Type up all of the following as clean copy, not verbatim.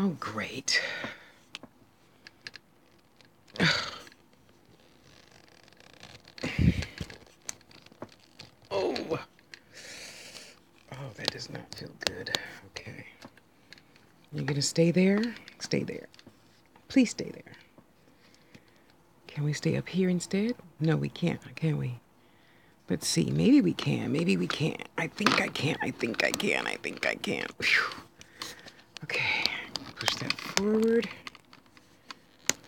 Oh, great. Oh. Oh, that does not feel good. Okay. You're gonna stay there? Stay there. Please stay there. Can we stay up here instead? No, we can't, can we? Let's see. Maybe we can. Maybe we can't. I think I can. I think I can. I think I can. Whew. Okay. Push that forward.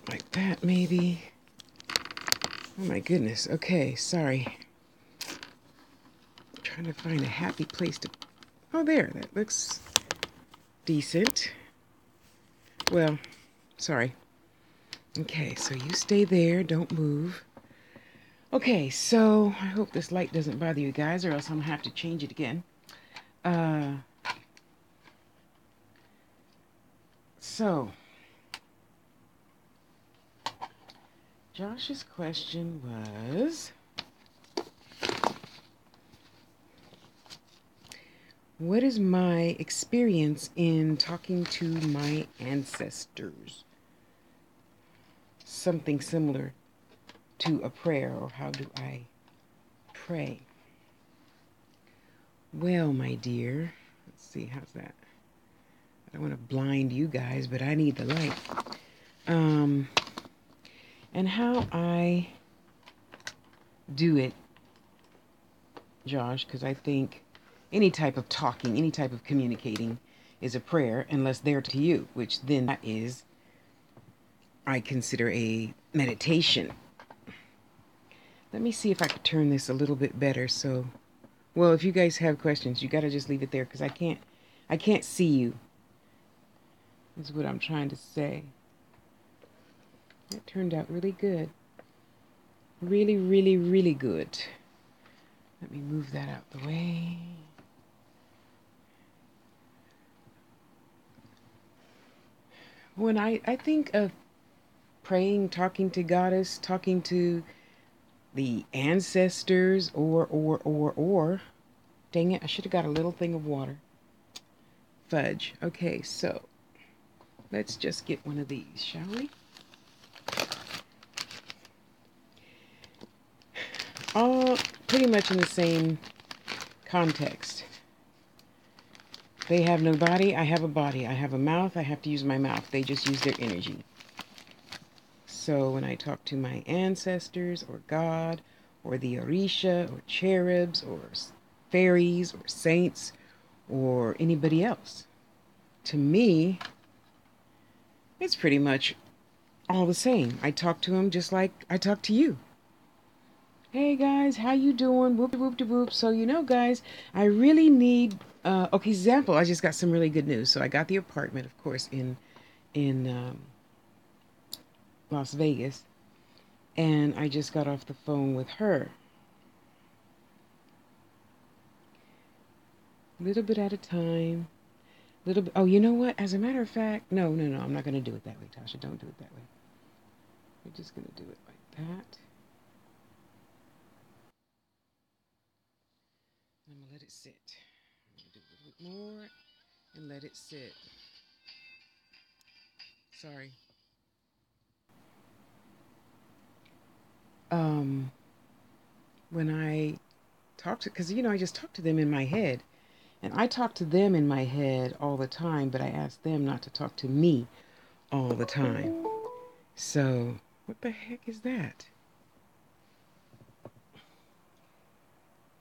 Like that, maybe. Oh my goodness. Okay, sorry. I'm trying to find a happy place to... Oh, there. That looks decent. Well, sorry. Okay, so you stay there. Don't move. Okay, so I hope this light doesn't bother you guys, or else I'm going to have to change it again. So, Josh's question was, what is my experience in talking to my ancestors? Something similar to a prayer, or how do I pray? Well, my dear, let's see, how's that? I don't want to blind you guys, but I need the light. And how I do it, Josh, because I think any type of talking, any type of communicating is a prayer, unless they're to you, which then that is, I consider a meditation. Let me see if I could turn this a little bit better. So, well, if you guys have questions, you got to just leave it there, because I can't see you, is what I'm trying to say. That turned out really good. Really, really, really good. Let me move that out the way. When I think of praying, talking to Goddess, talking to the ancestors, or, dang it, I should have got a little thing of water. Fudge. Okay, so let's just get one of these, shall we? All pretty much in the same context. They have no body, I have a body. I have a mouth, I have to use my mouth. They just use their energy. So when I talk to my ancestors, or God, or the Orisha, or cherubs, or fairies, or saints, or anybody else, to me, it's pretty much all the same. I talk to them just like I talk to you. Hey guys, how you doing? Whoop whoop de whoop. So guys, I really need okay, example, I just got some really good news. So I got the apartment, of course, in Las Vegas, and I just got off the phone with her. A little bit at a time. Little bit. Oh, you know what? As a matter of fact, no. I'm not going to do it that way, Tasha. Don't do it that way. We're just going to do it like that. I'm going to let it sit. I'm going to do a little bit more and let it sit. Sorry. When I talk to, because I just talk to them in my head. And I talk to them in my head all the time, but I ask them not to talk to me all the time. So, what the heck is that?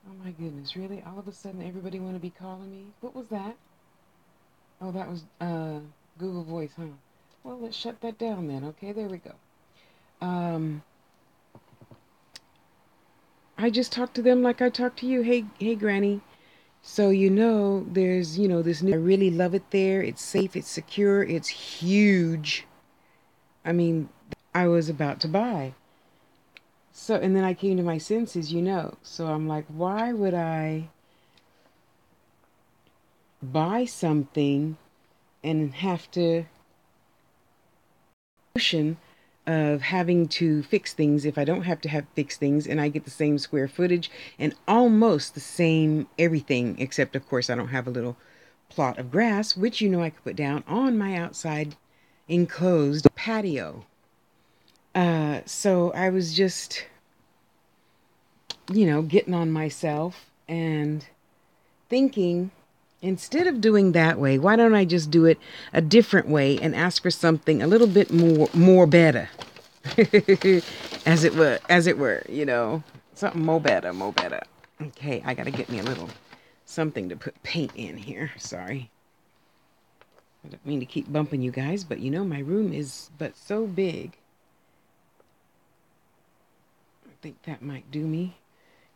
Oh my goodness, really? All of a sudden everybody want to be calling me? What was that? Oh, that was Google Voice, huh? Well, let's shut that down then. Okay, there we go. I just talked to them like I talked to you. Hey, Granny. So there's this new. I really love it there. It's safe. It's secure. It's huge. I mean, I was about to buy. So, and then I came to my senses. So I'm like, why would I buy something and have to notion of having to fix things if I don't have to have fix things, and I get the same square footage and almost the same everything, except of course I don't have a little plot of grass, which you know I could put down on my outside enclosed patio. So I was just, getting on myself and thinking, instead of doing that way, why don't I just do it a different way and ask for something a little bit more better, as it were, something more better, more better. Okay, I gotta get me a little something to put paint in here. Sorry. I don't mean to keep bumping you guys, but my room is but so big. I think that might do me.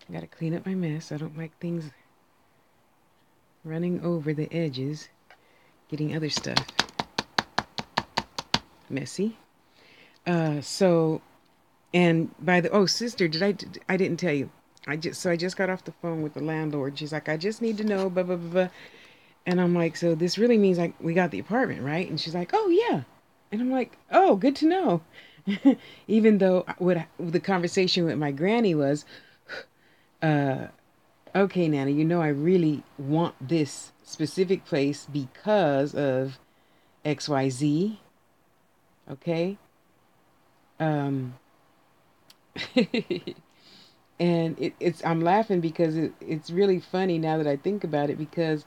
I gotta clean up my mess. I don't like things running over the edges, getting other stuff messy. So, and sister, I didn't tell you. I just got off the phone with the landlord. She's like, I just need to know, blah, blah, blah, blah. And I'm like, so this really means like we got the apartment, right? And she's like, oh yeah. And I'm like, oh, good to know. Even though what the conversation with my granny was, okay, Nana, I really want this specific place because of XYZ. Okay. Um, and it's I'm laughing because it's really funny now that I think about it, because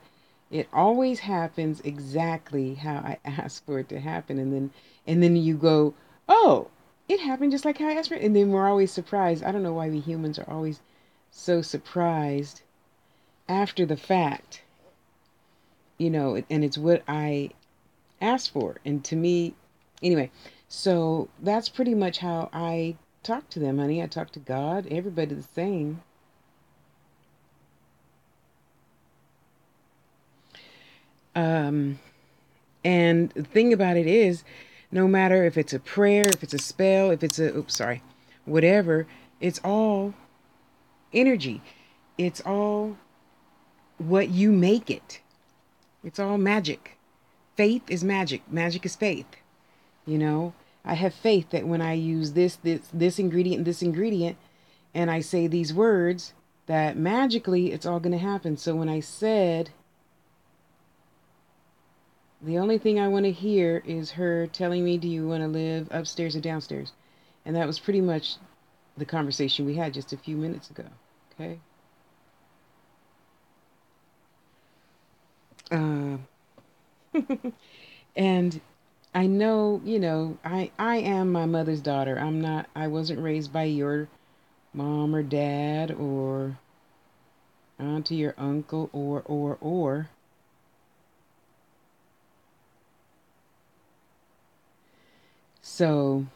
it always happens exactly how I asked for it to happen, and then you go, oh, it happened just like how I asked for it, and then we're always surprised. I don't know why we humans are always so surprised after the fact, and it's what I asked for, and to me, anyway. So that's pretty much how I talk to them, honey. I talk to God, everybody the same. Um, and the thing about it is, no matter if it's a prayer, if it's a spell, if it's whatever, it's all energy. It's all what you make it. It's all magic. Faith is magic. Magic is faith. You know, I have faith that when I use this ingredient, and I say these words, that magically it's all going to happen. So when I said, the only thing I want to hear is her telling me, do you want to live upstairs or downstairs? And that was pretty much the conversation we had just a few minutes ago. Okay. Uh, and I know, I am my mother's daughter. I wasn't raised by your mom or dad or auntie or uncle or. So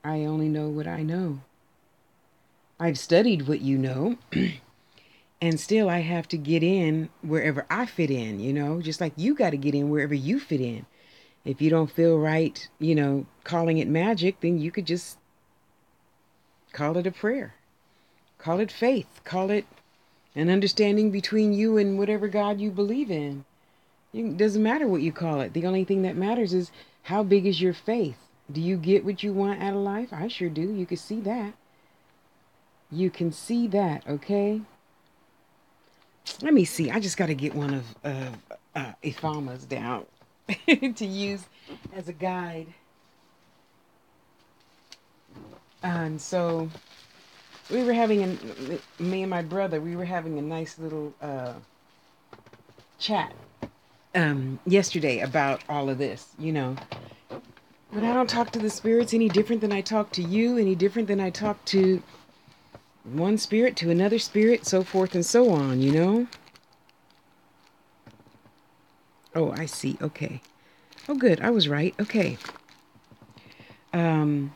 I only know what I know. I've studied what you know, and still I have to get in wherever I fit in, just like you got to get in wherever you fit in. If you don't feel right, calling it magic, then you could just call it a prayer, call it faith, call it an understanding between you and whatever God you believe in. It doesn't matter what you call it. The only thing that matters is, how big is your faith? Do you get what you want out of life? I sure do. You can see that. You can see that, okay? Let me see. I just got to get one of Ifama's down to use as a guide. And so we were me and my brother, we were having a nice little chat yesterday about all of this. But I don't talk to the spirits any different than I talk to you, any different than I talk to one spirit to another spirit, so forth and so on. Oh, I see. Okay. Oh, good. I was right. Okay. Um,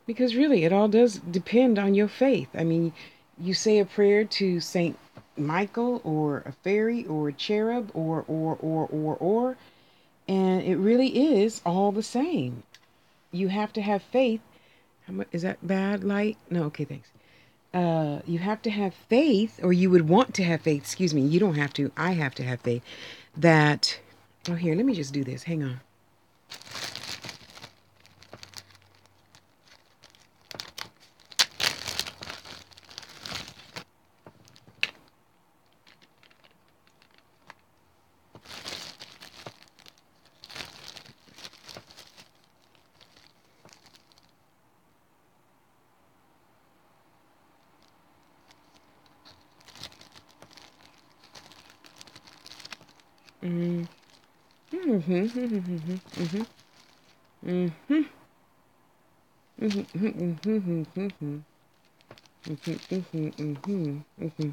because really, it all does depend on your faith. I mean, you say a prayer to Saint Michael or a fairy or a cherub or, and it really is all the same. You have to have faith. Is that bad light? No, okay, thanks. You have to have faith, or you would want to have faith. Excuse me. You don't have to. I have to have faith that. Oh, here, let me just do this. Hang on. Mm-hmm. Mm-hmm. Mm-hmm. Mm-hmm. Mm-hmm. Mm-hmm. Mm-hmm. Mm-hmm. Mm-hmm. Mm-hmm.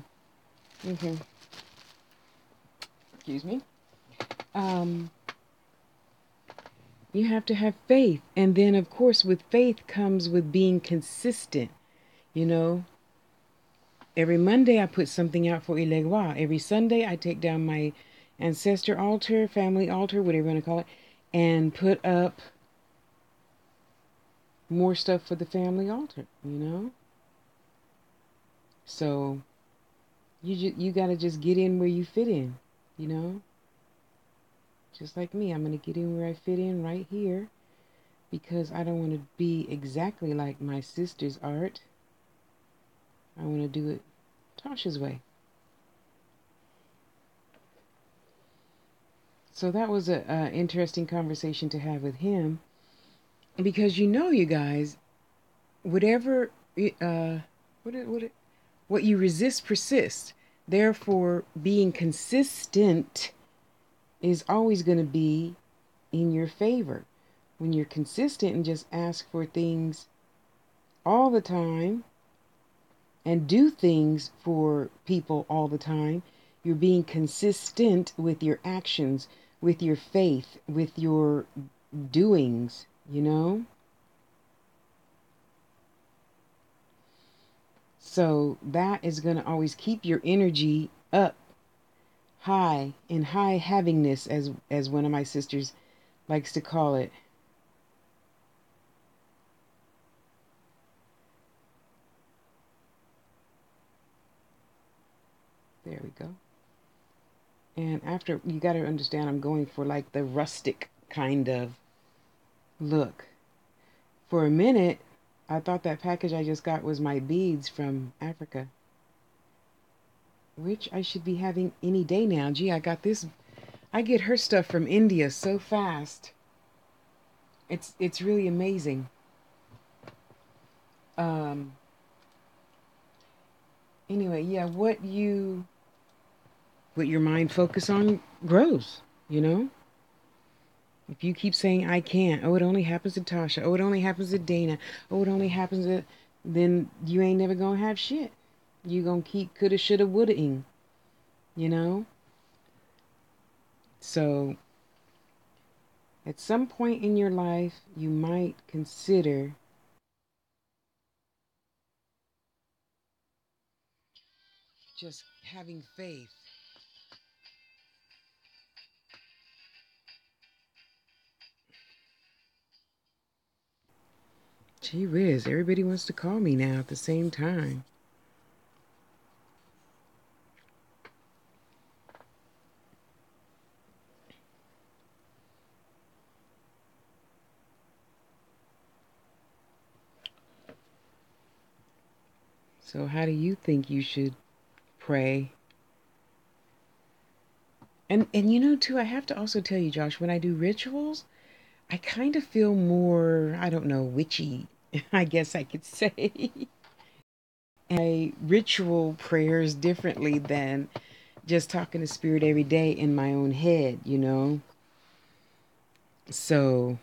Mm-hmm. Excuse me. Um, you have to have faith. And then, of course, with faith comes with being consistent. You know, every Monday I put something out for Ilegua. Every Sunday I take down my ancestor altar, family altar, whatever you want to call it, and put up more stuff for the family altar, you know? So you got to just get in where you fit in, you know? Just like me, I'm going to get in where I fit in right here because I don't want to be exactly like my sister's art. I want to do it Tasha's way. So that was a interesting conversation to have with him because you guys, whatever what you resist persists. Therefore, being consistent is always going to be in your favor. When you're consistent and just ask for things all the time and do things for people all the time, you're being consistent with your actions, with your faith, with your doings, you know? So that is going to always keep your energy up high in high havingness as one of my sisters likes to call it. There we go. And after, you got to understand, I'm going for like the rustic kind of look. For a minute, I thought that package I just got was my beads from Africa, which I should be having any day now. Gee, I got this. I get her stuff from India so fast. It's really amazing. Um anyway, yeah, what your mind focus on grows, you know? If you keep saying I can't, oh it only happens to Tasha, oh it only happens to Dana, oh it only happens to, then you ain't never gonna have shit. You gonna keep coulda, shoulda, woulda-ing, you know? So at some point in your life, you might consider just having faith. Gee whiz, everybody wants to call me now at the same time. So how do you think you should pray? And you know too, I have to also tell you, Josh, when I do rituals, I kind of feel more, I don't know, witchy, I guess I could say. I ritual prayers differently than just talking to spirit every day in my own head, you know? So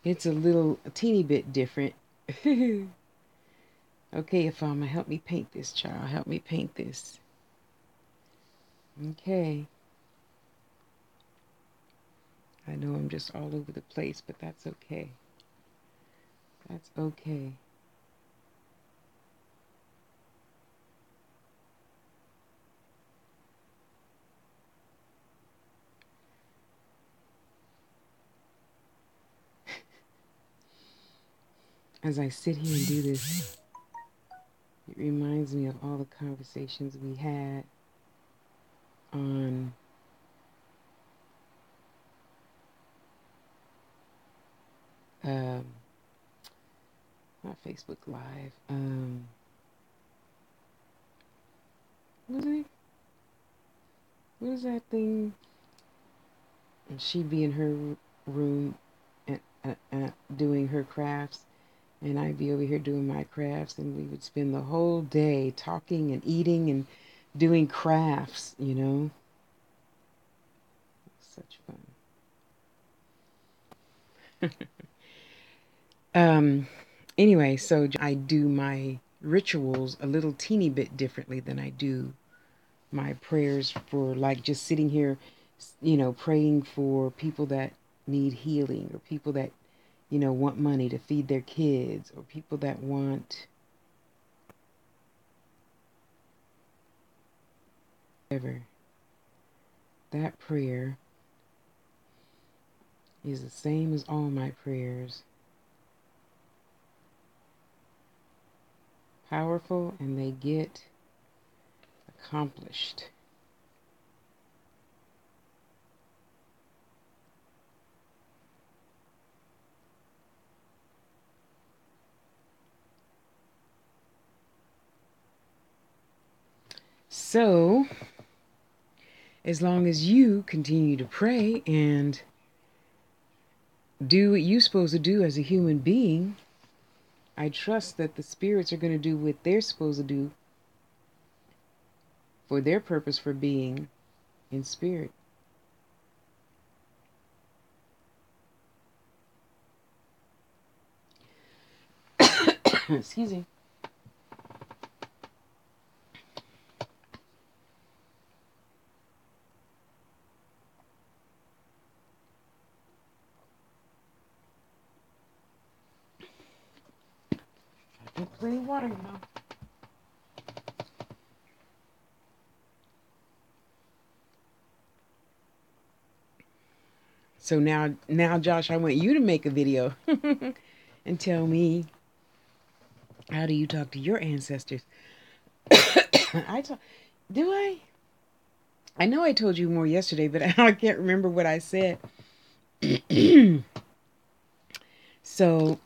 it's a teeny bit different. Okay, Afama, help me paint this, child. Help me paint this. Okay. I know I'm just all over the place, but that's okay. That's okay. As I sit here and do this, it reminds me of all the conversations we had on um, not Facebook Live. What was it? What is that thing? And she'd be in her room and, doing her crafts, and I'd be over here doing my crafts, and we would spend the whole day talking and eating and doing crafts, you know. um, anyway, so I do my rituals a little teeny bit differently than I do my prayers for, like, just sitting here, praying for people that need healing, or people that, want money to feed their kids, or people that want whatever. That prayer is the same as all my prayers. Powerful, and they get accomplished. So, as long as you continue to pray and do what you're supposed to do as a human being, I trust that the spirits are going to do what they're supposed to do for their purpose for being in spirit. Excuse me. I drink plenty of water, So now, Josh, I want you to make a video and tell me, how do you talk to your ancestors? I talk. Do I? I know I told you more yesterday, but I can't remember what I said. So,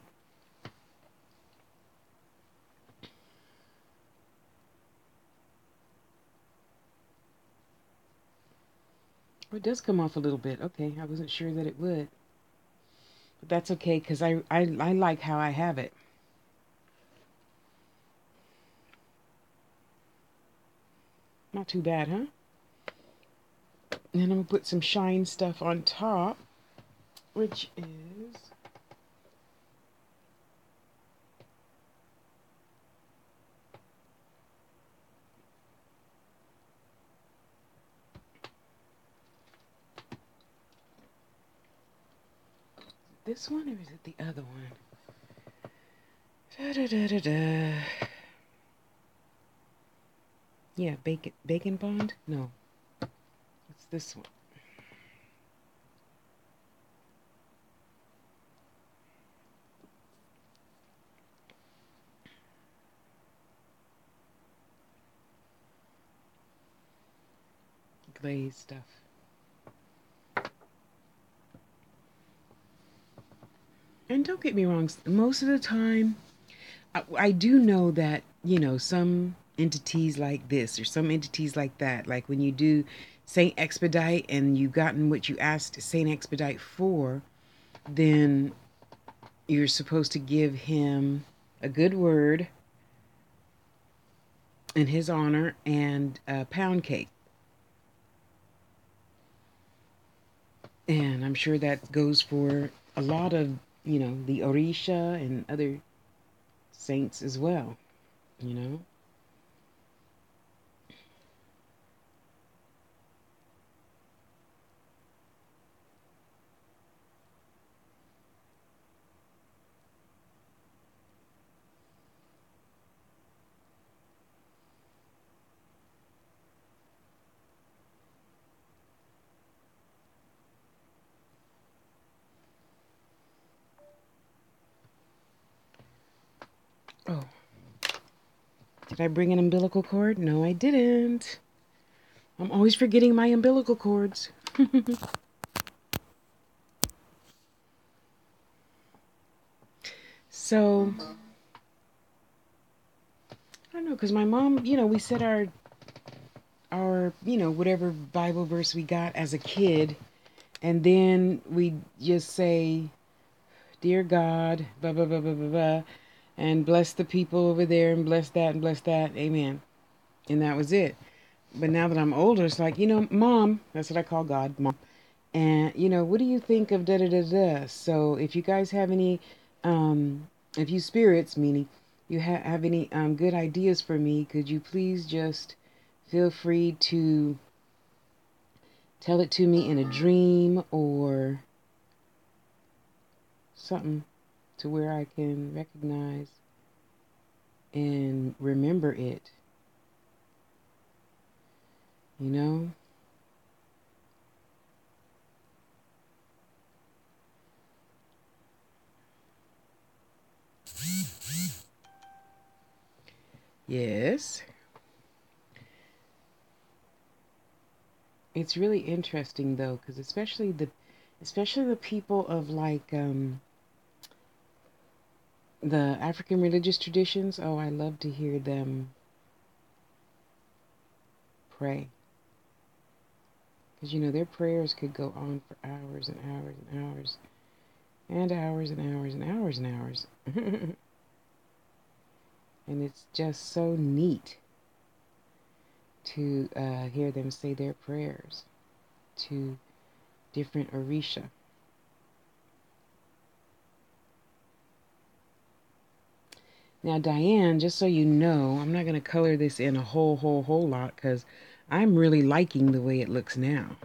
it does come off a little bit. Okay, I wasn't sure that it would, but that's okay because I like how I have it. Not too bad, huh? And I'm gonna put some shine stuff on top, which is this one, or is it the other one? Da, da, da, da, da. Yeah, bacon bond? No, it's this one. Glaze stuff. And don't get me wrong, most of the time, I do know that, some entities like this or some entities like that, like when you do Saint Expedite and you've gotten what you asked Saint Expedite for, then you're supposed to give him a good word in his honor and a pound cake. And I'm sure that goes for a lot of, the Orisha and other saints as well, you know? Oh, did I bring an umbilical cord? No, I didn't. I'm always forgetting my umbilical cords. So, I don't know, because my mom, we said our, whatever Bible verse we got as a kid, and then we just say, Dear God, blah, blah, blah, blah, blah, blah, and bless the people over there, and bless that, and bless that, amen. And that was it. But now that I'm older, it's like, Mom, that's what I call God, Mom. And, what do you think of da da da da? So if you guys have any, if you spirits, meaning you have any good ideas for me, could you please just feel free to tell it to me in a dream or something to where I can recognize and remember it, you know? Yes. It's really interesting though, because especially the people of like the African religious traditions. Oh, I love to hear them pray. Because their prayers could go on for hours and hours and hours and hours and hours and hours and hours. And it's just so neat to hear them say their prayers to different Orisha. Now, Diane, just so you know, I'm not going to color this in a whole lot because I'm really liking the way it looks now.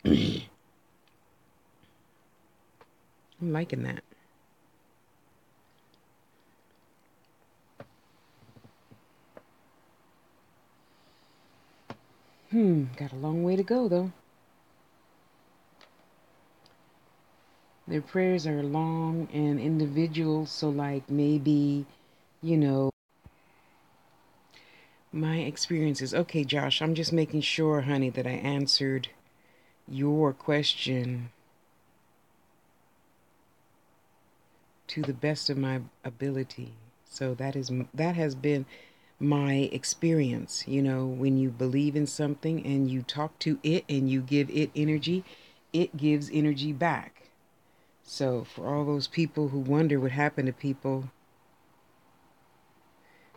I'm liking that. Got a long way to go though. Their prayers are long and individual, so like maybe, you know, my experiences. Okay, Josh, I'm just making sure, honey, that I answered your question to the best of my ability. So that has been my experience. When you believe in something and you talk to it and you give it energy, it gives energy back. So for all those people who wonder what happened to people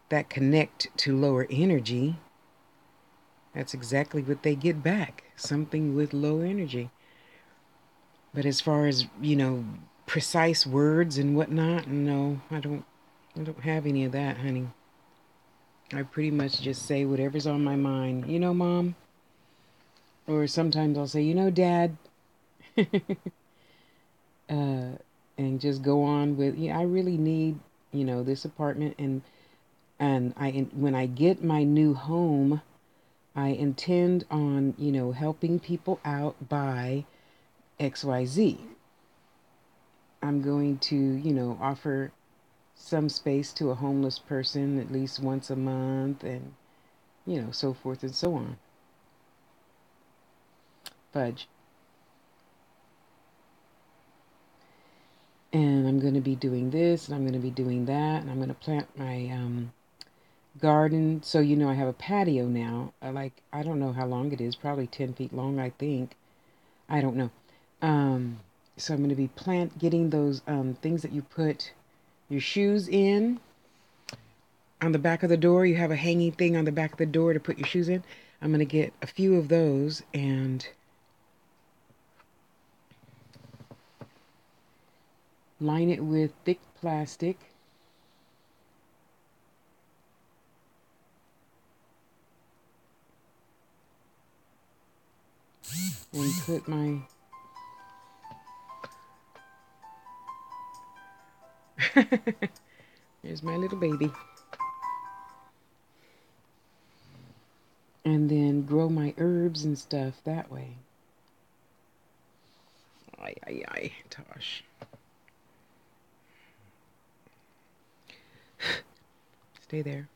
that connect to lower energy, that's exactly what they get back. Something with low energy. But as far as, precise words and whatnot, no, I don't have any of that, honey. I pretty much just say whatever's on my mind. Mom? Or sometimes I'll say, Dad. uh, and just go on with, yeah, I really need, this apartment. And when I get my new home, I intend on, helping people out by XYZ. I'm going to, offer some space to a homeless person at least once a month and, so forth and so on. Fudge. And I'm going to be doing this and I'm going to be doing that and I'm going to plant my garden. So, I have a patio now. I don't know how long it is, probably 10 feet long, I think. I don't know. Um, so I'm going to be getting those things that you put your shoes in on the back of the door. You have a hanging thing on the back of the door to put your shoes in. I'm going to get a few of those and line it with thick plastic. And put my Here's my little baby. And then grow my herbs and stuff that way. Ay, Tosh. Stay there.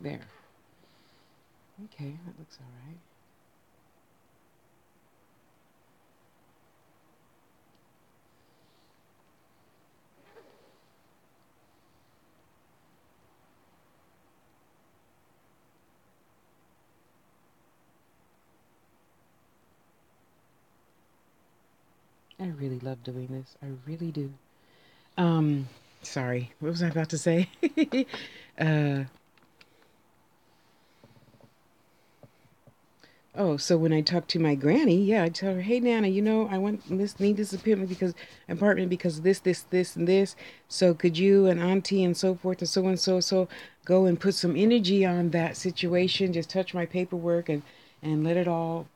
There. Okay, that looks all right. I really love doing this. I really do. Um, Sorry. What was I about to say? uh, Oh, so when I talk to my granny, yeah, I tell her, "Hey, Nana, I need this apartment because this, and this. So could you and Auntie and so forth and so go and put some energy on that situation? Just touch my paperwork and let it all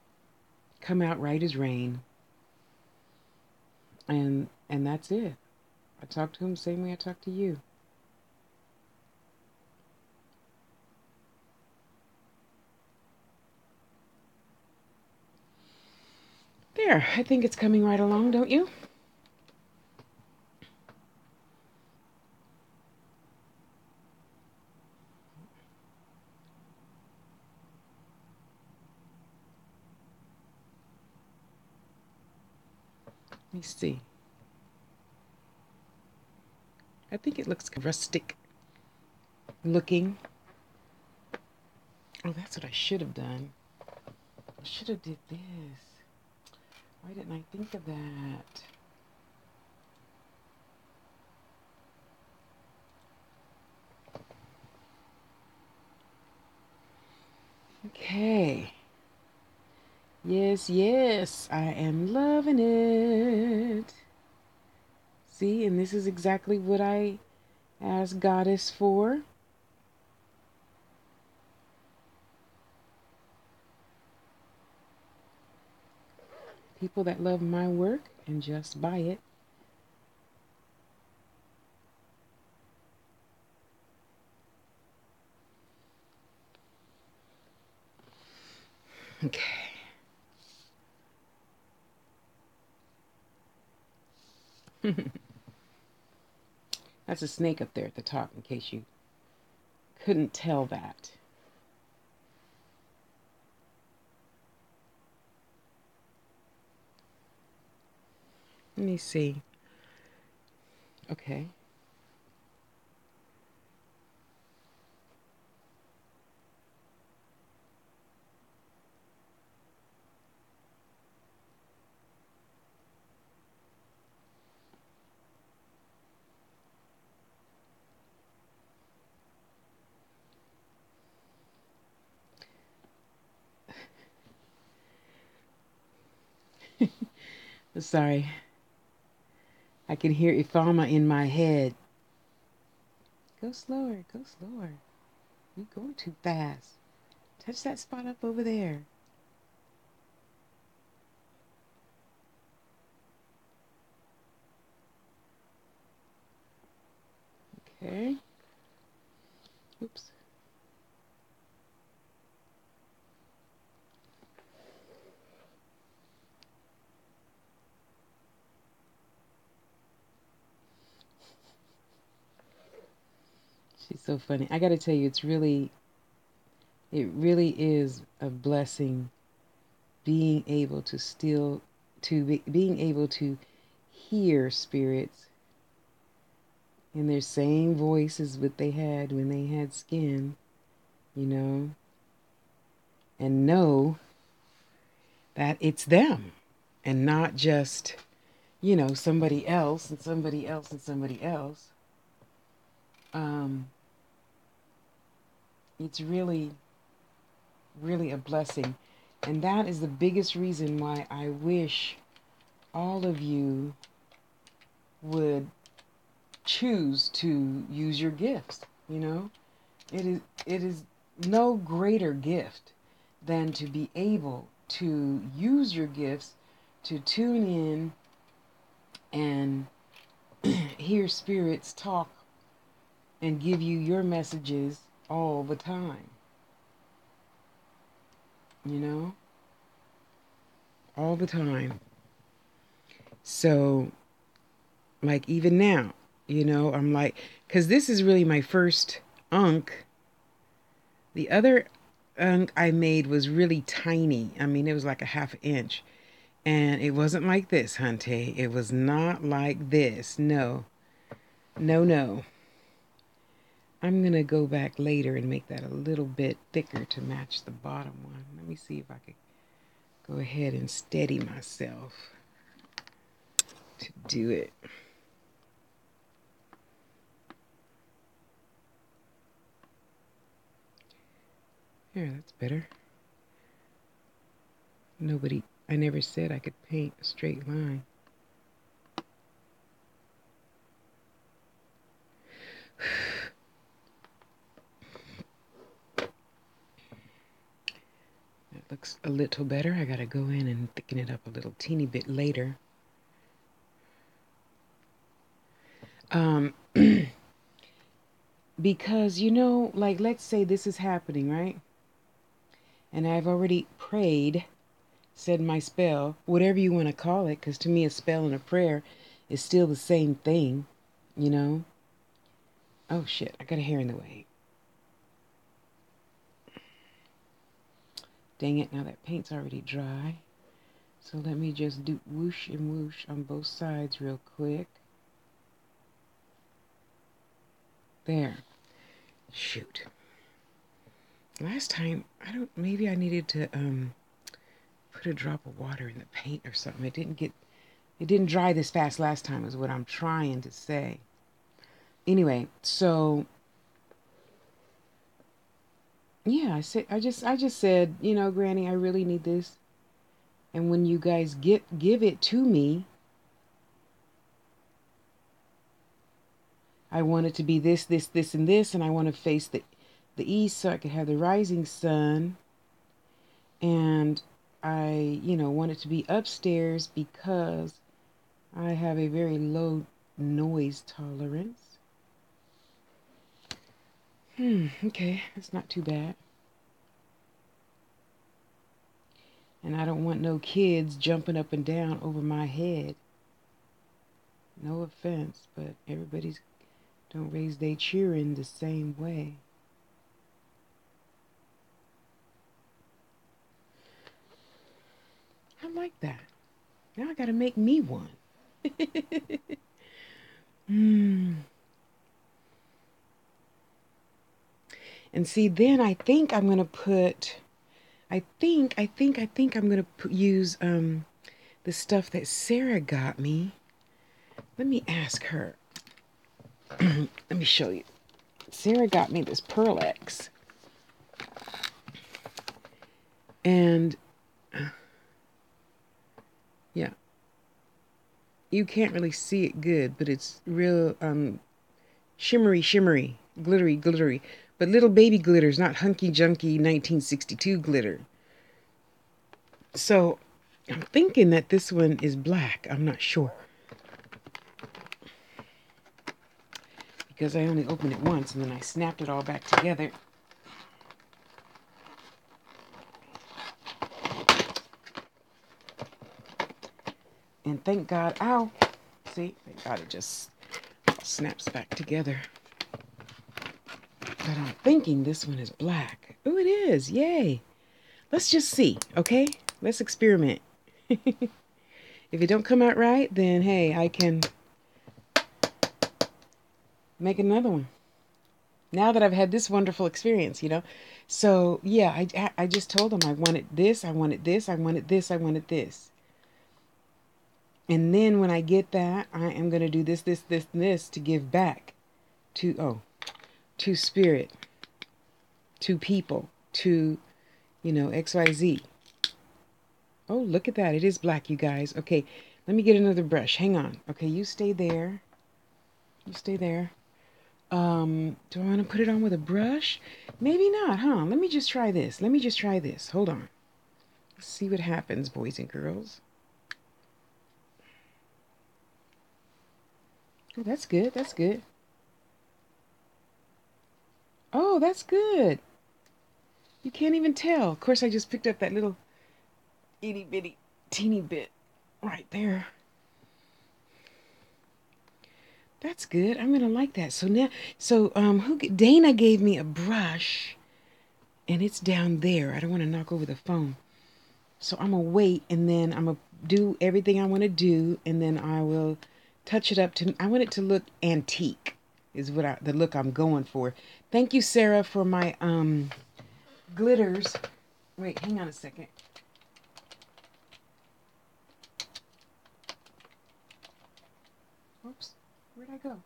come out right as rain." And that's it. I talk to him the same way I talk to you. There, I think it's coming right along, don't you? Let me see. I think it looks rustic looking. Oh, that's what I should have done. I should have did this. Why didn't I think of that? Okay. Yes, yes, I am loving it. See, and this is exactly what I asked Goddess for. People that love my work and just buy it. Okay. That's a snake up there at the top, in case you couldn't tell that. Let me see. Okay. Sorry. I can hear Ifama in my head. Go slower, go slower. You're going too fast. Touch that spot up over there. Okay. Oops. She's so funny. I got to tell you, it really is a blessing being able to being able to hear spirits in their same voice as what they had when they had skin, you know, and know that it's them and not just, somebody else and somebody else and somebody else. Um, it's really, really a blessing. And that is the biggest reason why I wish all of you would choose to use your gifts, you know? It is no greater gift than to be able to use your gifts to tune in and hear spirits talk and give you your messages all the time, you know? All the time. So, like, even now, I'm like, because this is really my first unk. The other unk I made was really tiny. I mean, it was like a half inch. And it wasn't like this, Hunty. It was not like this. No. No, no. I'm going to go back later and make that a little bit thicker to match the bottom one. Let me see if I could go ahead and steady myself. to do it. Here, that's better. I never said I could paint a straight line. That looks a little better. I gotta go in and thicken it up a little teeny bit later. Because, you know, like, let's say this is happening, right? And I've already prayed, said my spell, whatever you want to call it, because to me a spell and a prayer is still the same thing, you know? Oh, shit, I got a hair in the way. Dang it, now that paint's already dry. So let me just do whoosh and whoosh on both sides real quick. There. Shoot. Last time, maybe I needed to put a drop of water in the paint or something. It didn't dry this fast last time is what I'm trying to say. Anyway, so yeah, I just said, you know, Granny, I really need this. And when you guys give it to me, I want it to be this, this, this, and this, and I want to face the east so I could have the rising sun. And I, you know, want it to be upstairs because I have a very low noise tolerance. Okay, that's not too bad. And I don't want no kids jumping up and down over my head. No offense, but everybody's don't raise their children the same way. I like that. Now I gotta make me one. And see, then I think I'm gonna put. I think I'm gonna use the stuff that Sarah got me. Let me ask her. Let me show you. Sarah got me this Pearl X. And yeah, you can't really see it good, but it's real shimmery, glittery. But little baby glitters, not hunky junky 1962 glitter. So I'm thinking that this one is black. I'm not sure. Because I only opened it once and then I snapped it all back together. And thank God, ow, see, thank God it just snaps back together. But I'm thinking this one is black. Oh, it is, yay. Let's just see, okay? Let's experiment. If it don't come out right, then hey, I can make another one. Now that I've had this wonderful experience, you know. So yeah, I just told him I wanted this, I wanted this, I wanted this, I wanted this. And then when I get that, I am going to do this, this, this, and this to give back to spirit, to people, to, you know, XYZ. Oh, look at that. It is black, you guys. Okay, let me get another brush. Hang on. Okay, you stay there. You stay there. Do I want to put it on with a brush? Maybe not, huh? Let me just try this. Hold on. Let's see what happens, boys and girls. Oh, that's good. That's good. Oh, that's good. You can't even tell. Of course, I just picked up that little itty bitty teeny bit right there. That's good. I'm gonna like that. So now, Dana gave me a brush, and it's down there. I don't want to knock over the phone, so I'm gonna wait, and then I'm gonna do everything I want to do, and then I will touch it up to. I want it to look antique. Is what the look I'm going for. Thank you, Sarah, for my glitters. Wait, hang on a second. Oops. Where'd I go?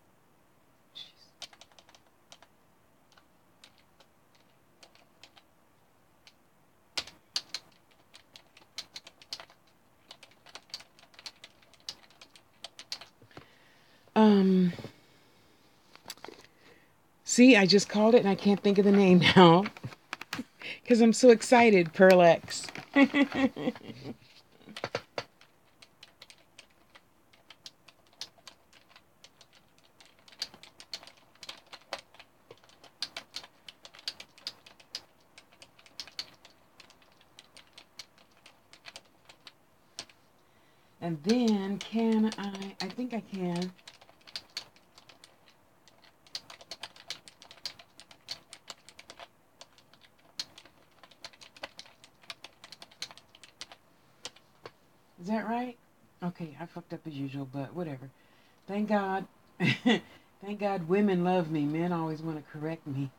Jeez. See, I just called it and I can't think of the name now because I'm so excited, Pearl X. And then I think I can. Is that right? Okay, I fucked up as usual, but whatever. Thank God. Thank God women love me. Men always want to correct me.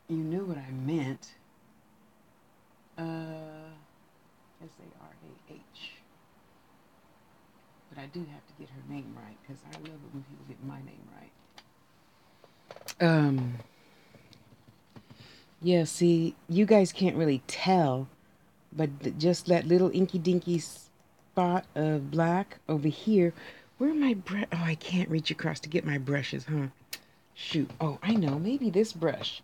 You knew what I meant. Sarah. But I do have to get her name right because I love it when people get my name right. Yeah, see, you guys can't really tell, but just that little inky dinky spot of black over here. Where are my brush? Oh, I can't reach across to get my brushes, huh? Shoot. Oh, I know. Maybe this brush.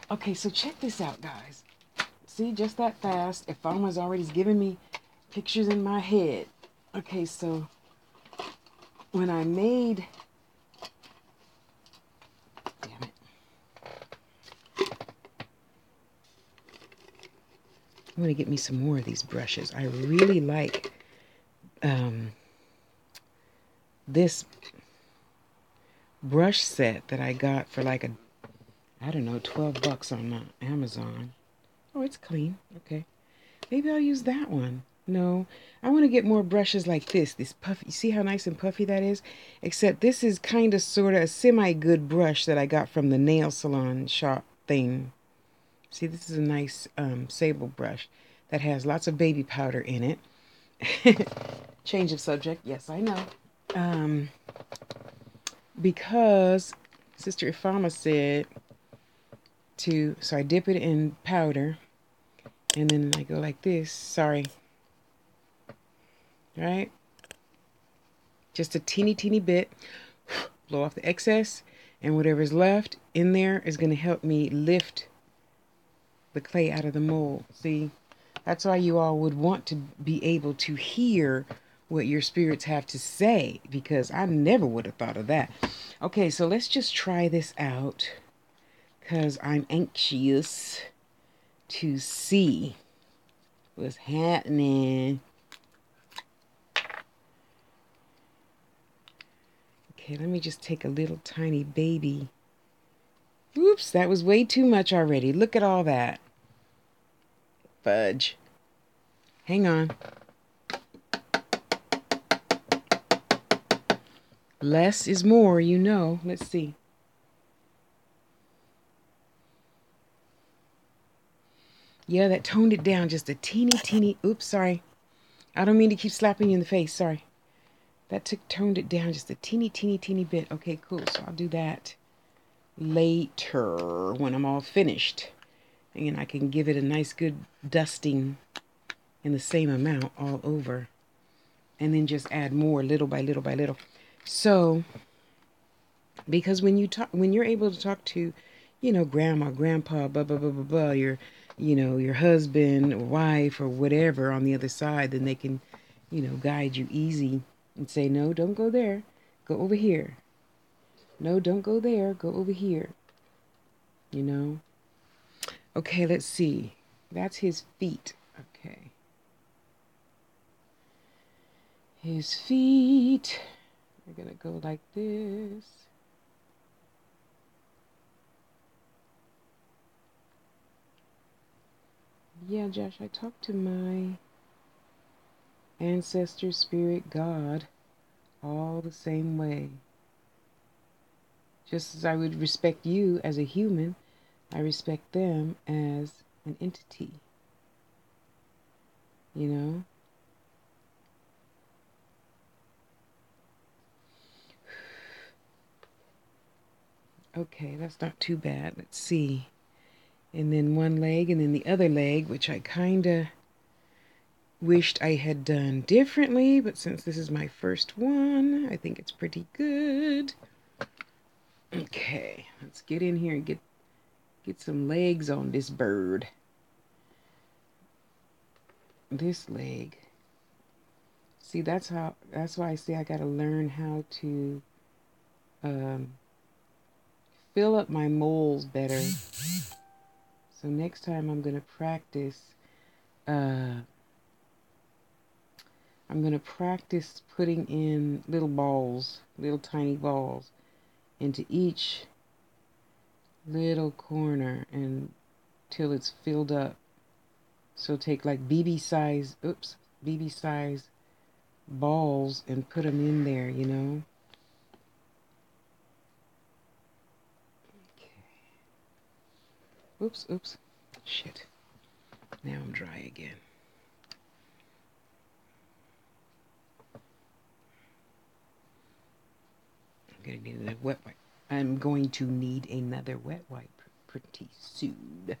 Okay, so check this out, guys. See, just that fast. If Farmer's already giving me pictures in my head. Okay, so when I made... Damn it. I'm going to get me some more of these brushes. I really like this brush set that I got for like I don't know, 12 bucks on Amazon. Oh, it's clean. Okay. Maybe I'll use that one. No, I want to get more brushes like this. This puffy. You see how nice and puffy that is? Except this is kind of sort of a semi-good brush that I got from the nail salon shop thing. See, this is a nice sable brush that has lots of baby powder in it. Change of subject. Yes, I know. Because Sister Ifama said so I dip it in powder and then I go like this. Sorry. Right? Just a teeny bit. Blow off the excess, and whatever's left in there is going to help me lift the clay out of the mold. See, that's why you all would want to be able to hear what your spirits have to say, because I never would have thought of that. Okay, so let's just try this out because I'm anxious to see what's happening. Okay, let me just take a little tiny baby. Oops, that was way too much already. Look at all that. Fudge. Hang on. Less is more, you know. Let's see. Yeah, that toned it down just a teeny. Oops, sorry. I don't mean to keep slapping you in the face. Sorry. That toned it down just a teeny bit. Okay, cool. So I'll do that later when I'm all finished. And I can give it a nice good dusting in the same amount all over. And then just add more little by little. So, because when you're able to talk to, grandma, grandpa, your husband or wife or whatever on the other side, then they can, guide you easy and say, no, don't go there. Go over here. No, don't go there. Go over here. Okay, let's see. That's his feet. Okay. His feet. We're going to go like this. Yeah, Josh, I talked to my ancestor, spirit, God, all the same way. Just as I would respect you as a human, I respect them as an entity. You know? Okay, that's not too bad. Let's see. And then one leg and then the other leg, which I kind of wished I had done differently, but since this is my first one, I think it's pretty good. Okay, let's get in here and get some legs on this bird. This leg. See, that's why I say I gotta learn how to fill up my moles better. So next time I'm gonna practice putting in little balls, little tiny balls into each little corner until it's filled up. So take like BB size balls and put them in there, you know. Okay. Oops. Shit. Now I'm dry again. I'm going to need another wet wipe pretty soon.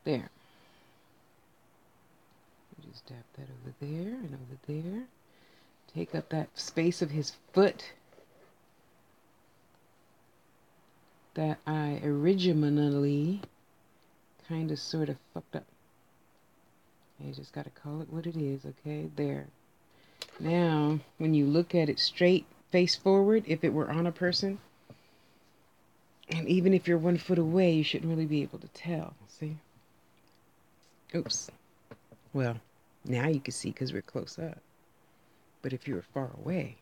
There. Just dab that over there and over there. Take up that space of his foot that I originally kind of sort of fucked up. You just got to call it what it is, okay? There. Now, when you look at it straight, face forward, if it were on a person, and even if you're 1 foot away, you shouldn't really be able to tell, see? Oops. Well, now you can see because we're close up. But if you were far away,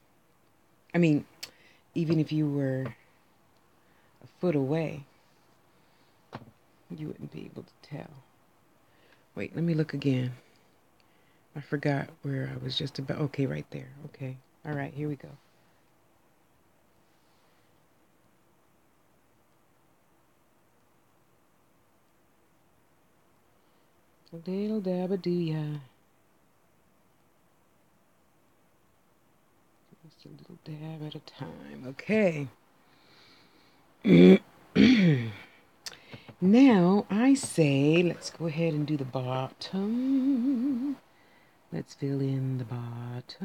I mean, even if you were a foot away, you wouldn't be able to tell. Wait, let me look again. I forgot where I was just about. Okay, right there. Okay. All right, here we go. A little dab of do-ya. Just a little dab at a time. Okay. Now, I say, let's go ahead and do the bottom. Let's fill in the bottom.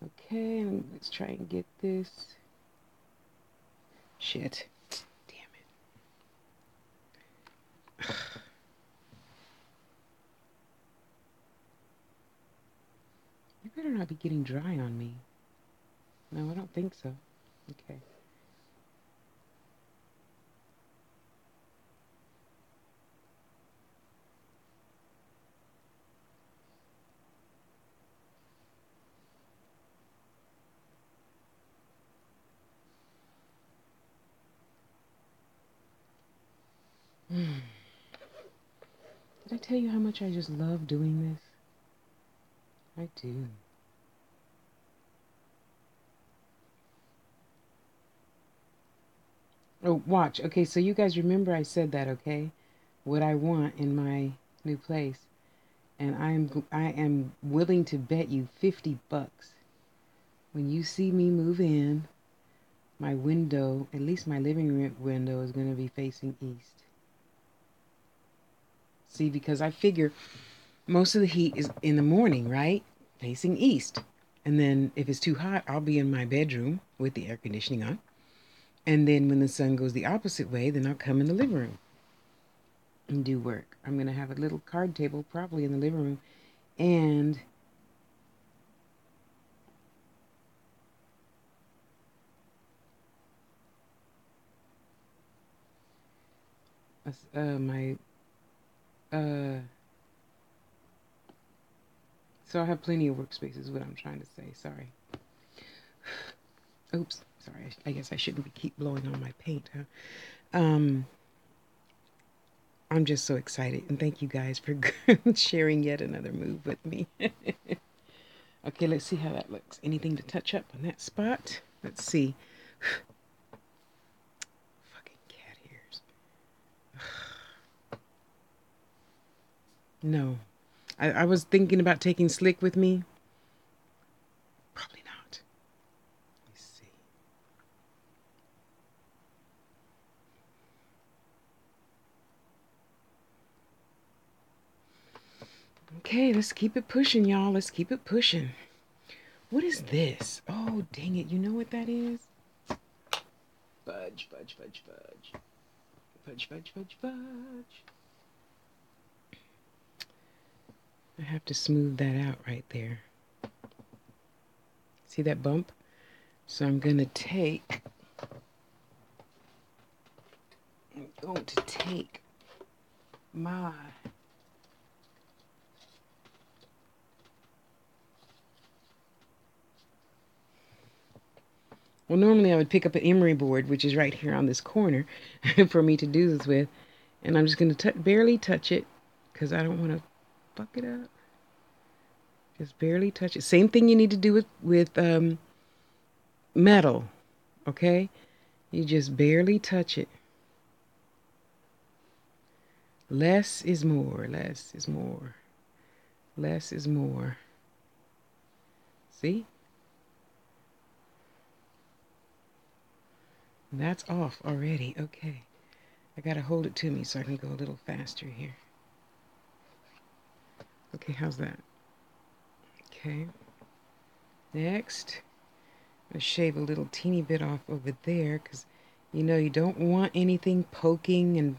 Okay, let's try and get this. Shit. Damn it. You better not be getting dry on me. No, I don't think so. Okay. Did I tell you how much I just love doing this? I do. Oh, watch. Okay, so you guys remember I said that, okay? What I want in my new place. And I am willing to bet you $50 when you see me move in, my window, at least my living room window, is going to be facing east. See, because I figure most of the heat is in the morning, right? Facing east. And then if it's too hot, I'll be in my bedroom with the air conditioning on. And then when the sun goes the opposite way, then I'll come in the living room and do work. I'm going to have a little card table probably in the living room and my so I have plenty of workspace is what I'm trying to say. Sorry. Oops. Sorry. I guess I shouldn't keep blowing on my paint, huh? I'm just so excited. And thank you guys for sharing yet another move with me. Okay, let's see how that looks. Anything to touch up on that spot? Let's see. Fucking cat ears. No. I was thinking about taking Slick with me. Probably not. Let's see. Okay, let's keep it pushing, y'all. Let's keep it pushing. What is this? Oh, dang it. You know what that is? Fudge, fudge, fudge, fudge. Fudge, fudge, fudge, fudge. I have to smooth that out right there. See that bump? So I'm going to take my well, normally I would pick up an emery board, which is right here on this corner for me to do this with. And I'm just going to barely touch it because I don't want to fuck it up. Just barely touch it. Same thing you need to do with metal, okay? You just barely touch it. Less is more, less is more, less is more. See? That's off already. Okay. I gotta hold it to me so I can go a little faster here. Okay, how's that? Okay. Next, I'm gonna shave a little teeny bit off over there because you know you don't want anything poking and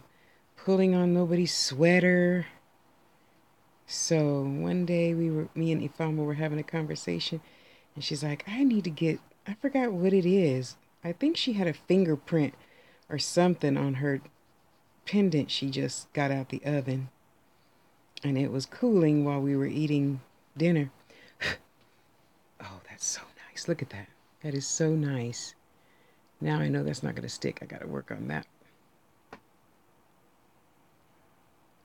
pulling on nobody's sweater. So one day me and Ifama were having a conversation and she's like, I forgot what it is. I think she had a fingerprint or something on her pendant she just got out the oven. And it was cooling while we were eating dinner. Oh, that's so nice. Look at that. That is so nice. Now I know that's not going to stick. I got to work on that.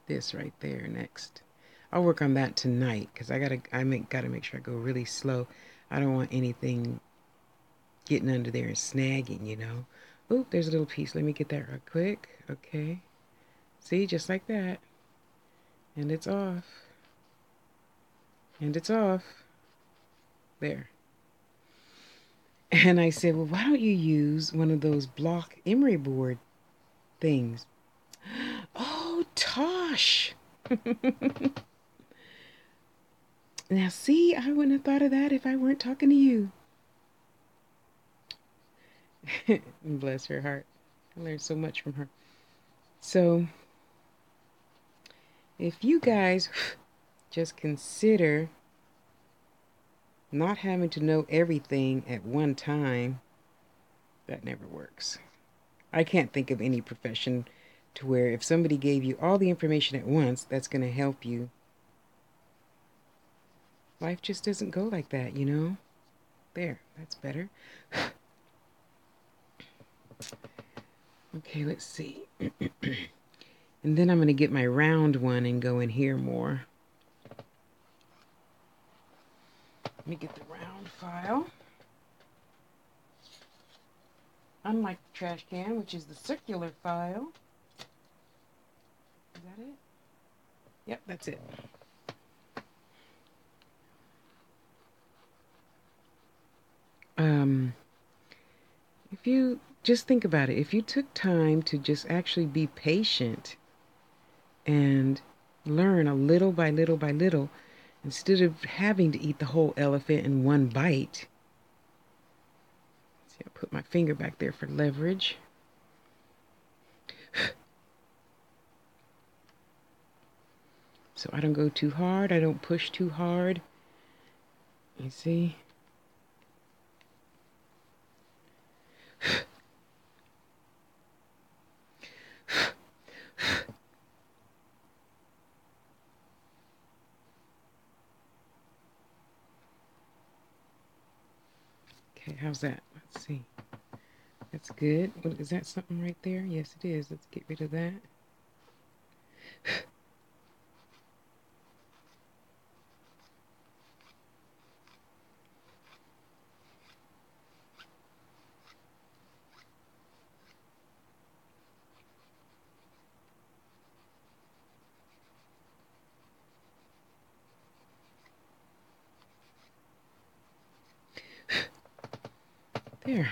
This right there next. I'll work on that tonight because I gotta make sure I go really slow. I don't want anything getting under there and snagging, you know. Oh, there's a little piece. Let me get that real quick. Okay. See, just like that. And it's off. And it's off. There. And I said, well, why don't you use one of those block emery board things? Oh, Tosh. Now, see, I wouldn't have thought of that if I weren't talking to you. Bless her heart. I learned so much from her. So, if you guys just consider not having to know everything at one time, that never works. I can't think of any profession to where if somebody gave you all the information at once, that's going to help you. Life just doesn't go like that, you know? There, that's better. Okay, let's see. And then I'm going to get my round one and go in here more. Let me get the round file. Unlike the trash can, which is the circular file. Is that it? Yep, that's it. If you just think about it, if you took time to just actually be patient and learn a little by little by little, instead of having to eat the whole elephant in one bite. See, I'll put my finger back there for leverage. So I don't go too hard. I don't push too hard. You see? Okay, how's that? Let's see. That's good. Is that something right there? Yes, it is. Let's get rid of that. There.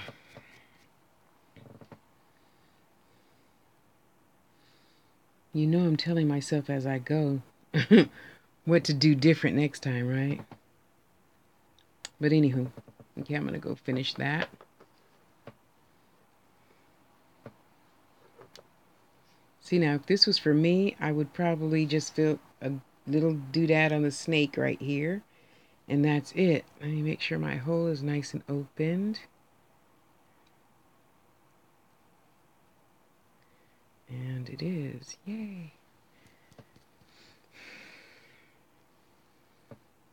You know I'm telling myself as I go what to do different next time, right? But anywho, okay, I'm gonna go finish that. See, now if this was for me, I would probably just fill a little doodad on the snake right here, and that's it. Let me make sure my hole is nice and opened. And it is. Yay.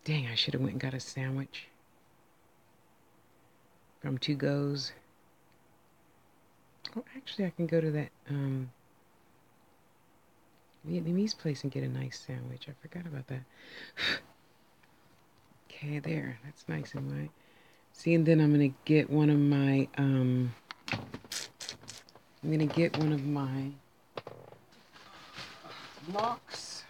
Dang, I should have went and got a sandwich from Two Go's. Oh, actually, I can go to that Vietnamese place and get a nice sandwich. I forgot about that. Okay, there. That's nice and white. See, and then I'm gonna get one of my blocks.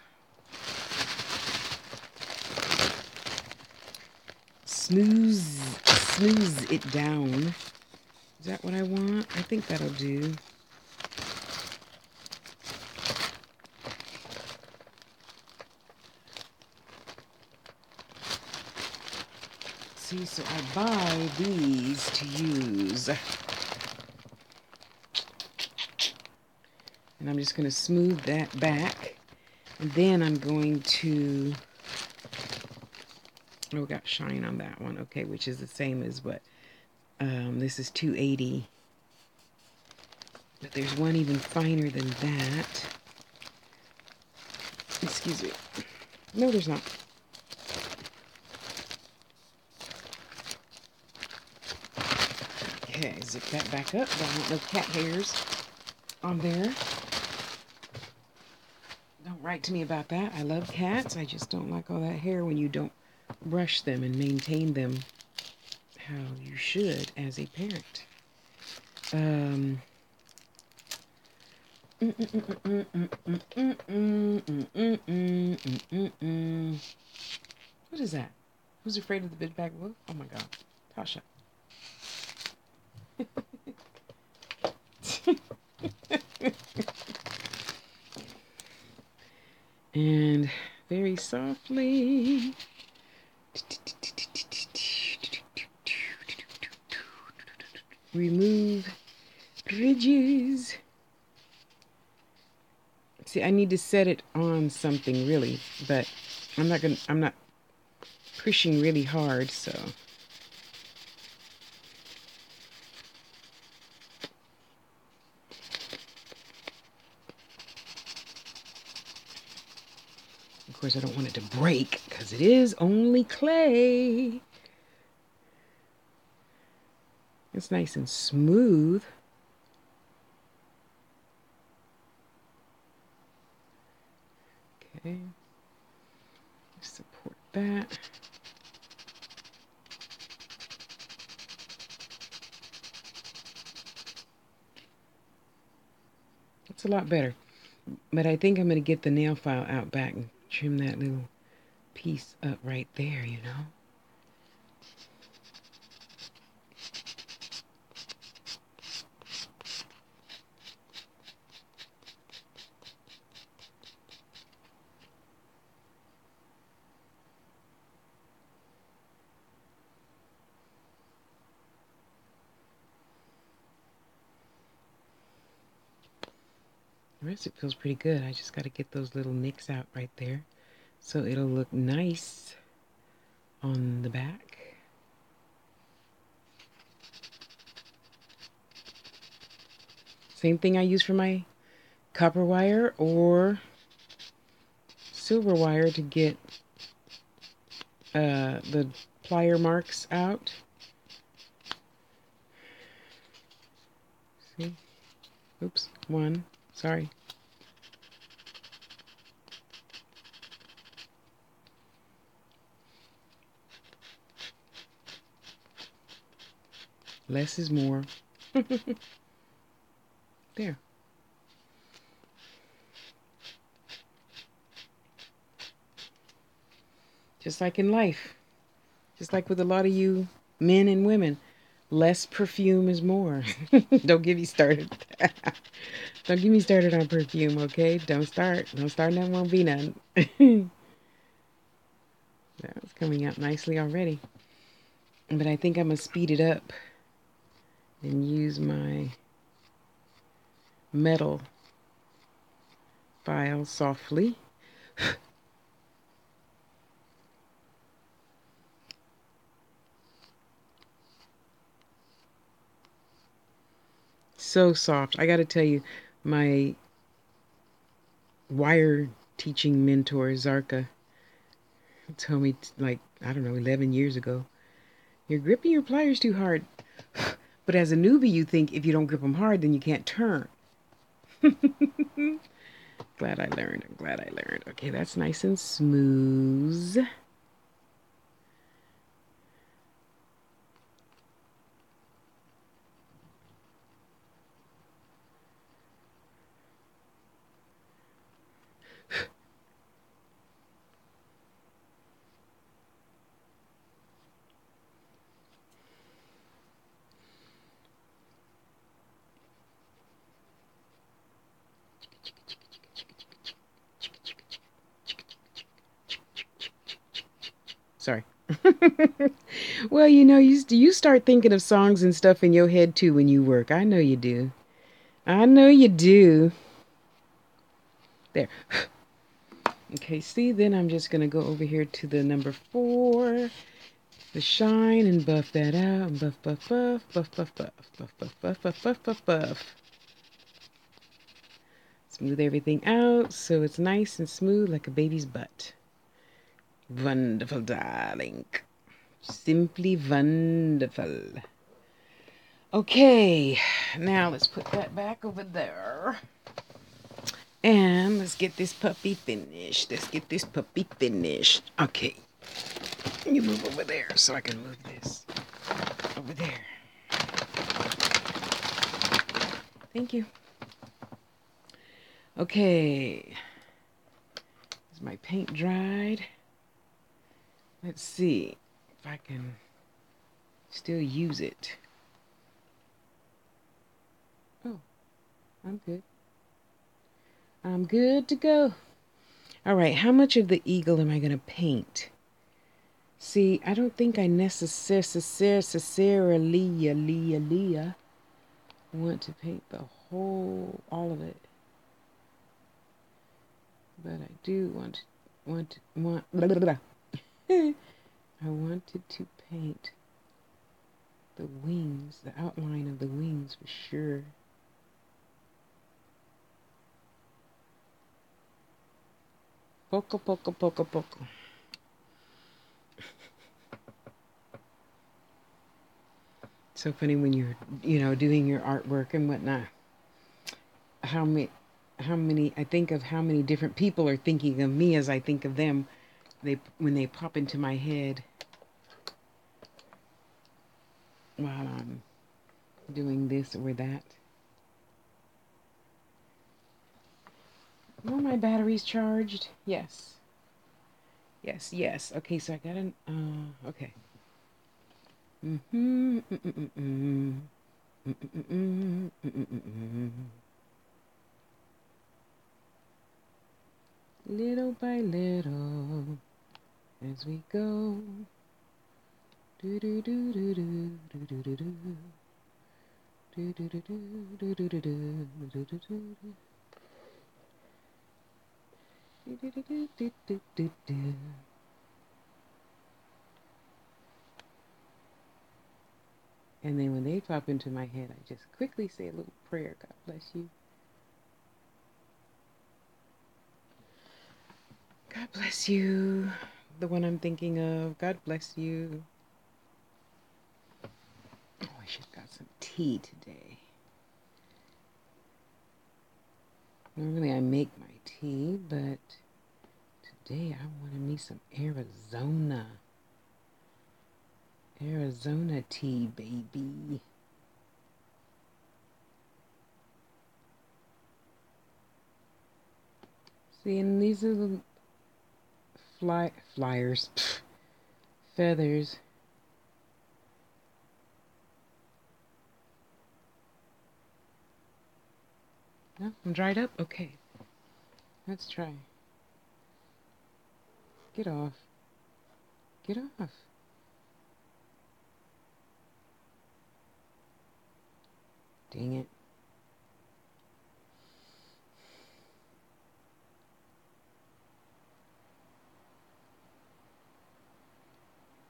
Smooth it down. Is that what I want? I think that'll do. See, so I buy these to use. And I'm just going to smooth that back. And then I'm going to... Oh, we got shine on that one. Okay, which is the same as what... this is 280. But there's one even finer than that. Excuse me. No, there's not. Okay, zip that back up. Don't want no cat hairs on there. Don't write to me about that. I love cats. I just don't like all that hair when you don't brush them and maintain them how you should as a parent. What is that? Who's afraid of the big bag wolf? Oh my God. Tasha. And very softly. Remove ridges. See, I need to set it on something really, but I'm not pushing really hard, so. Of course, I don't want it to break because it is only clay. It's nice and smooth. Okay. Support that. That's a lot better. But I think I'm going to get the nail file out back and trim that little piece up right there, you know? The rest it feels pretty good. I just got to get those little nicks out right there so it'll look nice on the back. Same thing I use for my copper wire or silver wire to get the plier marks out. See? Oops, one. Sorry. Less is more. There. Just like in life. Just like with a lot of you men and women. Less perfume is more. Don't get me started. Don't get me started on perfume, okay? Don't start. Don't start, that won't be none. That's coming out nicely already. But I think I'm going to speed it up and use my metal file softly. So soft. I got to tell you, my wire teaching mentor, Zarka, told me, like, I don't know, 11 years ago, you're gripping your pliers too hard. But as a newbie, you think if you don't grip them hard, then you can't turn. Glad I learned. I'm glad I learned. Okay, that's nice and smooth. Sorry. Well, you start thinking of songs and stuff in your head too when you work. I know you do. I know you do. There. Okay, see, then I'm just going to go over here to the number 4, the shine, and buff that out. And buff, buff, buff, buff, buff, buff, buff, buff, buff, buff, buff, buff, buff. Smooth everything out so it's nice and smooth like a baby's butt. Wonderful, darling. Simply wonderful. Okay, now let's put that back over there. And let's get this puppy finished. Let's get this puppy finished. Okay. You move over there so I can move this over there. Thank you. Okay. Is my paint dried? Let's see if I can still use it. Oh, I'm good. I'm good to go. All right, how much of the eagle am I going to paint? See, I don't think I necessarily want to paint all of it. But I do want blah, blah, blah. I wanted to paint the wings, the outline of the wings for sure. Poco, poco, poco, poco. So funny when you're, doing your artwork and whatnot. How many, I think of how many different people are thinking of me as I think of them. When they pop into my head while I'm doing this or that. Were my batteries charged? Yes. Yes, yes. Okay, so I got an, okay. Little by little, as we go. Do do do do do do do do do. Do do do do do do do do do do do. And then when they pop into my head, I just quickly say a little prayer. God bless you. God bless you. The one I'm thinking of. God bless you. Oh, I should have got some tea today. Normally I make my tea, but today I wanted me some Arizona. Arizona tea, baby. See, and these are the flyers, feathers. No, I'm dried up? Okay. Let's try. Get off. Get off. Dang it.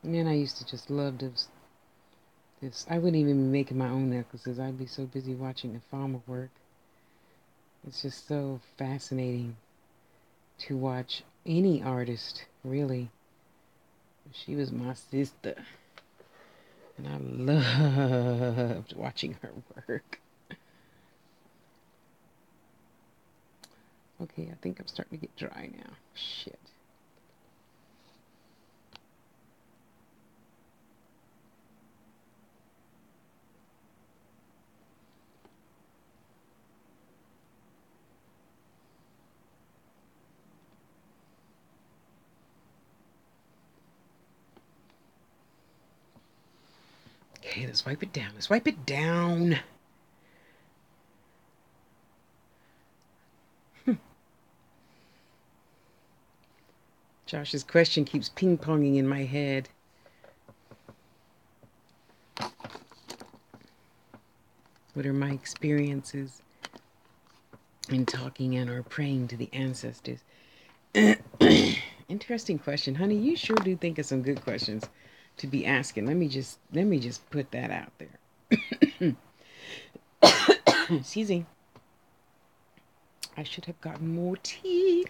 Man, I used to just love this. I wouldn't even be making my own necklaces. I'd be so busy watching the farmer work. It's just so fascinating to watch any artist, really. She was my sister, and I loved watching her work. Okay, I think I'm starting to get dry now. Shit. Okay, let's wipe it down. Let's wipe it down. Josh's question keeps ping-ponging in my head. What are my experiences in talking and or praying to the ancestors? Interesting question, honey. You sure do think of some good questions to be asking. Let me just put that out there. Excuse me. I should have gotten more tea.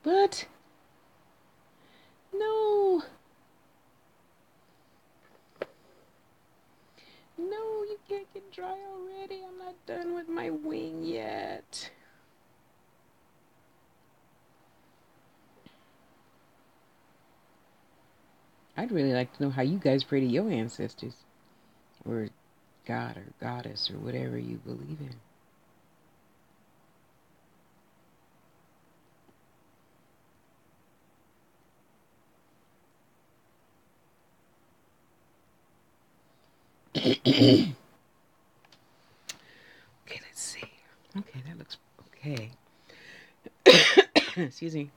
But no. No, you can't get dry already. I'm not done with my wing yet. I'd really like to know how you guys pray to your ancestors, or God or goddess or whatever you believe in. Okay, let's see. Okay, that looks okay. Excuse me.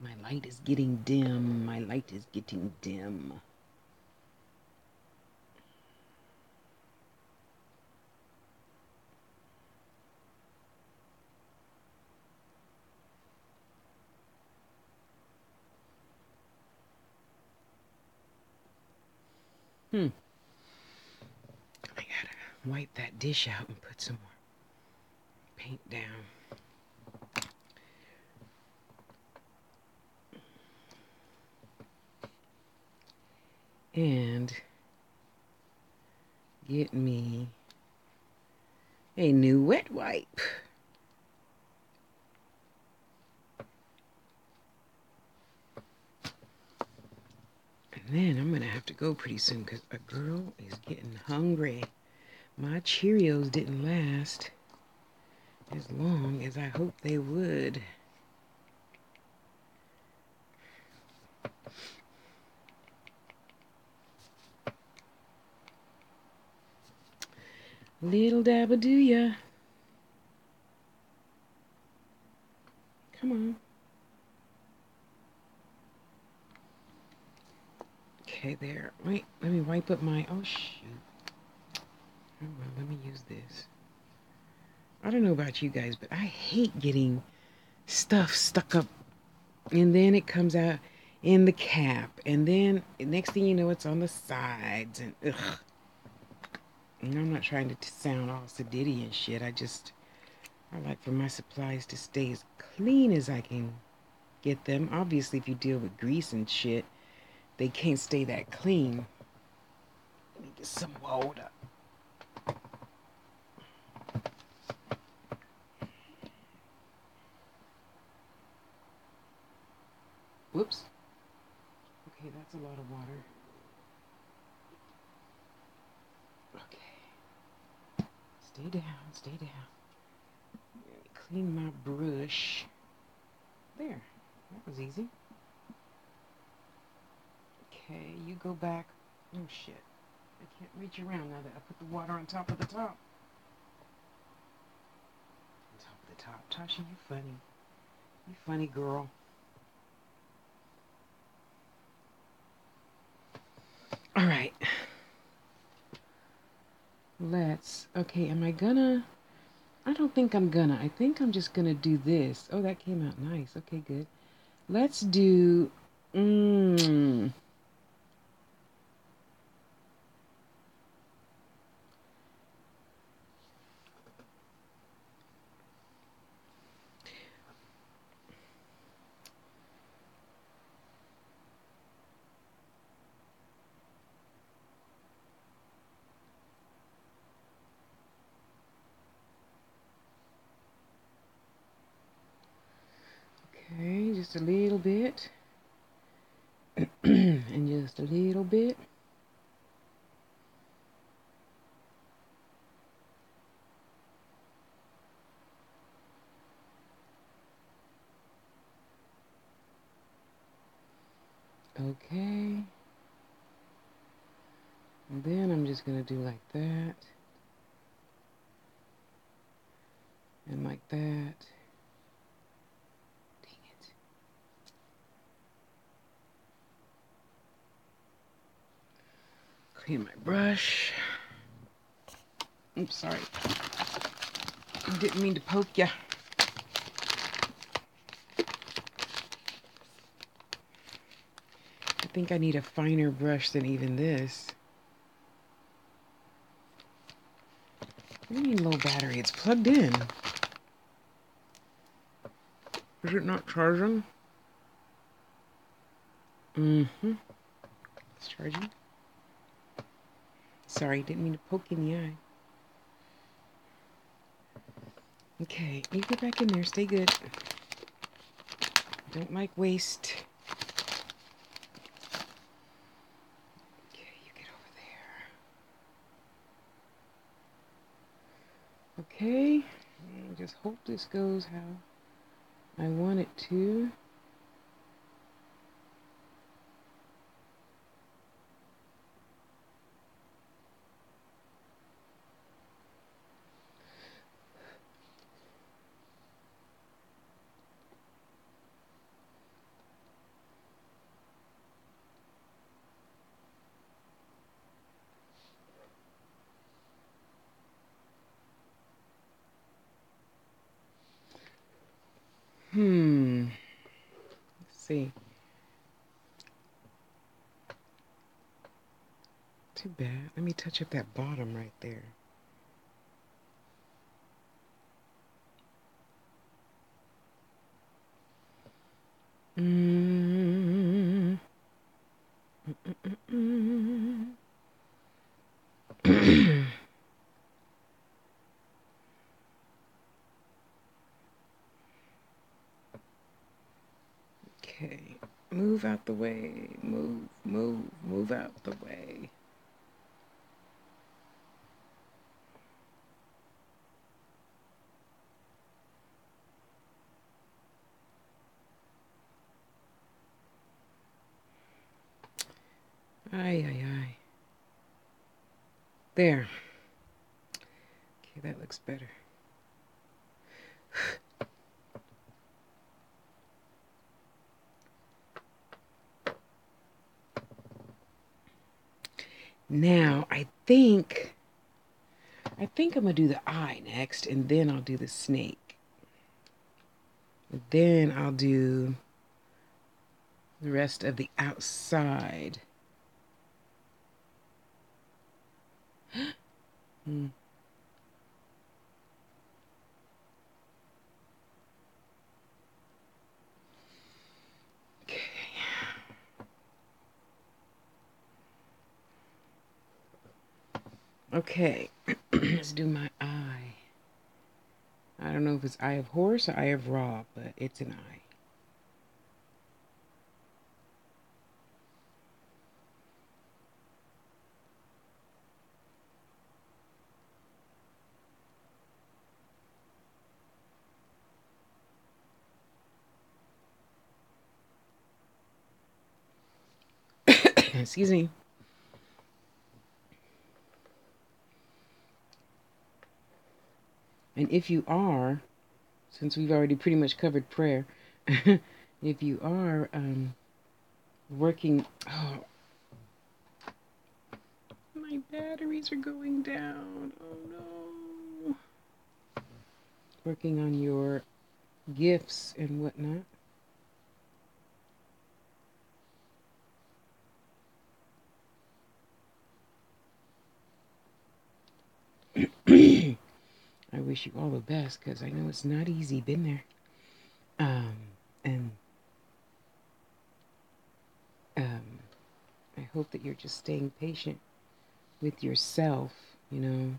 My light is getting dim. My light is getting dim. I gotta wipe that dish out and put some more paint down. And get me a new wet wipe. And then I'm gonna have to go pretty soon because a girl is getting hungry. My Cheerios didn't last as long as I hoped they would. Little dabba do ya. Come on. Okay, there. Wait, let me wipe up my... Oh, shoot. Hold on, let me use this. I don't know about you guys, but I hate getting stuff stuck up. And then it comes out in the cap. And then next thing you know, it's on the sides. And ugh. And I'm not trying to sound all sedity and shit. I like for my supplies to stay as clean as I can get them. Obviously, if you deal with grease and shit, they can't stay that clean. Let me get some water. Whoops. Okay, that's a lot of water. Okay. Stay down, stay down. Let me clean my brush. There. That was easy. Okay, you go back. Oh, shit. I can't reach around now that I put the water on top of the top. On top of the top. Tasha, you funny. You funny girl. All right. Okay, am I gonna? I don't think I'm gonna. I think I'm just gonna do this. Oh, that came out nice. Okay, good. Let's do, mm, okay, just a little bit. And just a little bit. Okay. And then I'm just gonna do like that. And like that. Dang it. Clean my brush. Oops, sorry. Didn't mean to poke ya. I think I need a finer brush than even this. What do you mean low battery? It's plugged in. Is it not charging? Mm-hmm. It's charging. Sorry, didn't mean to poke in the eye. Okay, you get back in there. Stay good. Don't like waste. Okay, you get over there. Okay, just hope this goes how I want it to. Let's see. Too bad. Let me touch up that bottom right there. Mm. Okay. Move out the way. Move out the way. Ay, ay, ay. There. Okay, that looks better. Now, I think I'm gonna do the eye next, and then I'll do the snake. And then I'll do the rest of the outside. Hmm. Okay, let's do my eye. I don't know if it's eye of horse or eye of Ra, but it's an eye. Excuse me. And if you are, since we've already pretty much covered prayer, if you are working, oh, my batteries are going down. Oh no. Working on your gifts and whatnot. I wish you all the best because I know it's not easy. Been there. And I hope that you're just staying patient with yourself, you know.